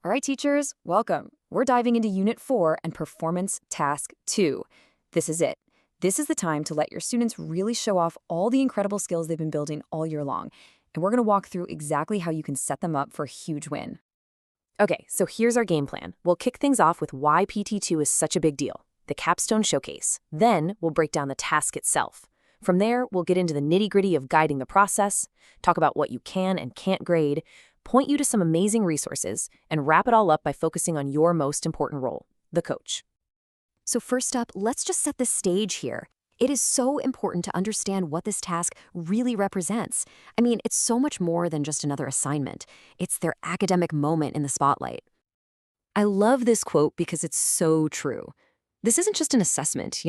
All right, teachers, welcome. We're diving into Unit 4 and Performance Task 2. This is it. This is the time to let your students really show off all the incredible skills they've been building all year long. And we're going to walk through exactly how you can set them up for a huge win. Okay, so here's our game plan. We'll kick things off with why PT2 is such a big deal, the capstone showcase. Then we'll break down the task itself. From there, we'll get into the nitty-gritty of guiding the process, talk about what you can and can't grade, point you to some amazing resources, and wrap it all up by focusing on your most important role, the coach. So first up, let's just set the stage here. It is so important to understand what this task really represents. I mean, it's so much more than just another assignment. It's their academic moment in the spotlight. I love this quote because it's so true. This isn't just an assessment,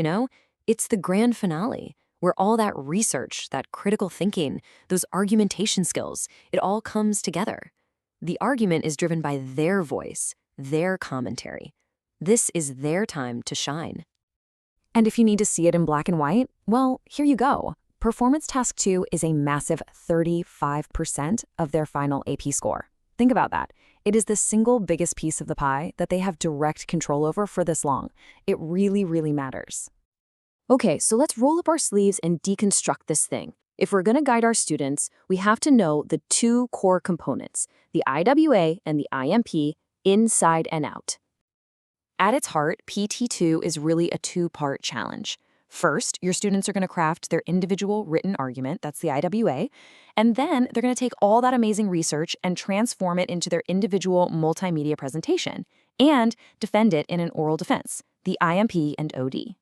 It's the grand finale, where all that research, that critical thinking, those argumentation skills, it all comes together. The argument is driven by their voice, their commentary. This is their time to shine. And if you need to see it in black and white, well, here you go. Performance Task 2 is a massive 35% of their final AP score. Think about that. It is the single biggest piece of the pie that they have direct control over for this long. It really, really matters. Okay, so let's roll up our sleeves and deconstruct this thing. If we're going to guide our students, we have to know the two core components, the IWA and the IMP, inside and out. At its heart, PT2 is really a two-part challenge. First, your students are going to craft their individual written argument, that's the IWA, and then they're going to take all that amazing research and transform it into their individual multimedia presentation and defend it in an oral defense, the IMP and OD.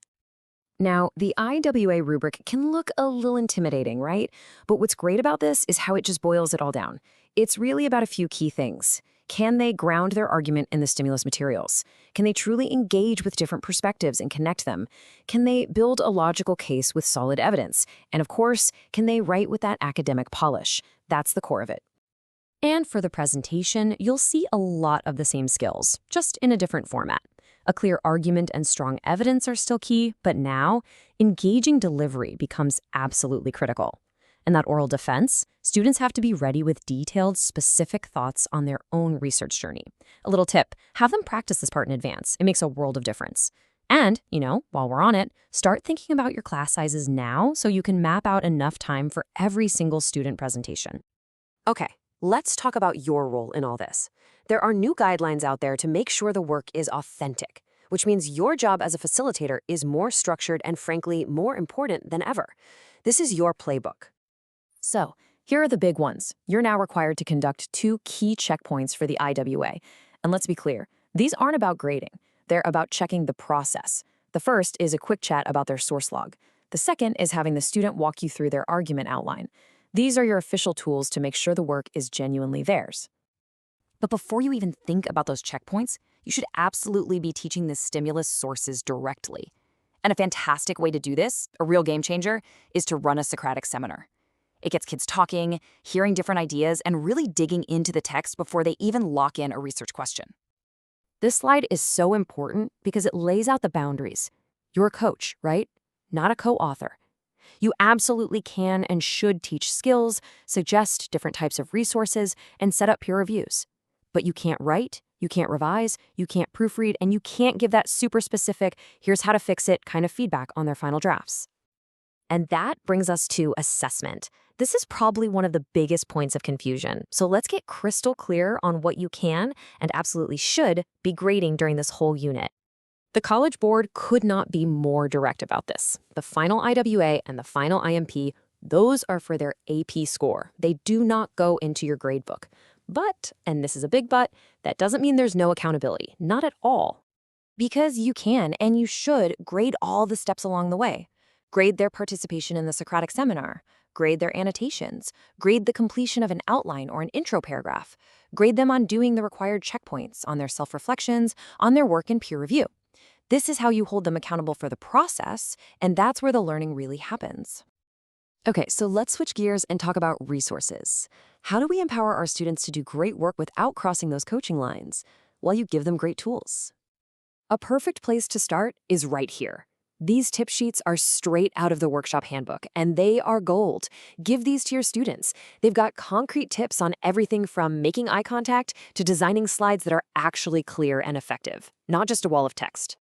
Now, the IWA rubric can look a little intimidating, right? But what's great about this is how it just boils it all down. It's really about a few key things. Can they ground their argument in the stimulus materials? Can they truly engage with different perspectives and connect them? Can they build a logical case with solid evidence? And of course, can they write with that academic polish? That's the core of it. And for the presentation, you'll see a lot of the same skills, just in a different format. A clear argument and strong evidence are still key, but now, engaging delivery becomes absolutely critical. In that oral defense, students have to be ready with detailed, specific thoughts on their own research journey. A little tip, have them practice this part in advance. It makes a world of difference. And, while we're on it, start thinking about your class sizes now so you can map out enough time for every single student presentation. Okay, let's talk about your role in all this. There are new guidelines out there to make sure the work is authentic, which means your job as a facilitator is more structured and, frankly, more important than ever. This is your playbook. So, here are the big ones. You're now required to conduct 2 key checkpoints for the IWA. And let's be clear, these aren't about grading. They're about checking the process. The first is a quick chat about their source log. The second is having the student walk you through their argument outline. These are your official tools to make sure the work is genuinely theirs. But before you even think about those checkpoints, you should absolutely be teaching the stimulus sources directly. And a fantastic way to do this, a real game changer, is to run a Socratic seminar. It gets kids talking, hearing different ideas, and really digging into the text before they even lock in a research question. This slide is so important because it lays out the boundaries. You're a coach, right? Not a co-author. You absolutely can and should teach skills, suggest different types of resources, and set up peer reviews. But you can't write, you can't revise, you can't proofread, and you can't give that super specific, here's how to fix it kind of feedback on their final drafts. And that brings us to assessment. This is probably one of the biggest points of confusion. So let's get crystal clear on what you can and absolutely should be grading during this whole unit. The College Board could not be more direct about this. The final IWA and the final IMP, those are for their AP score. They do not go into your gradebook. But, and this is a big but, that doesn't mean there's no accountability. Not at all. Because you can and you should grade all the steps along the way. Grade their participation in the Socratic seminar. Grade their annotations. Grade the completion of an outline or an intro paragraph. Grade them on doing the required checkpoints, on their self-reflections, on their work in peer review. This is how you hold them accountable for the process, and that's where the learning really happens. Okay, so let's switch gears and talk about resources. How do we empower our students to do great work without crossing those coaching lines? Well, you give them great tools. A perfect place to start is right here. These tip sheets are straight out of the workshop handbook, and they are gold. Give these to your students. They've got concrete tips on everything from making eye contact to designing slides that are actually clear and effective, not just a wall of text.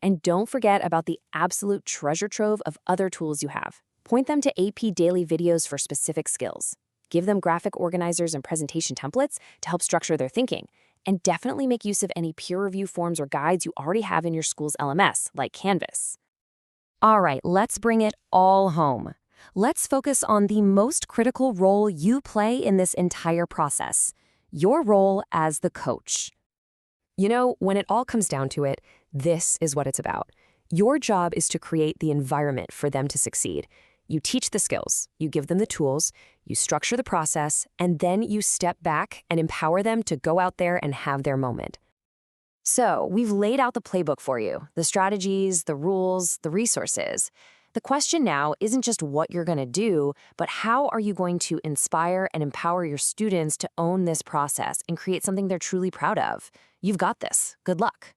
And don't forget about the absolute treasure trove of other tools you have. Point them to AP Daily videos for specific skills. Give them graphic organizers and presentation templates to help structure their thinking. And definitely make use of any peer review forms or guides you already have in your school's LMS, like Canvas. All right, let's bring it all home. Let's focus on the most critical role you play in this entire process, your role as the coach. You know, when it all comes down to it, this is what it's about. Your job is to create the environment for them to succeed. You teach the skills, you give them the tools, you structure the process, and then you step back and empower them to go out there and have their moment. So, we've laid out the playbook for you, the strategies, the rules, the resources. The question now isn't just what you're going to do, but how are you going to inspire and empower your students to own this process and create something they're truly proud of? You've got this. Good luck.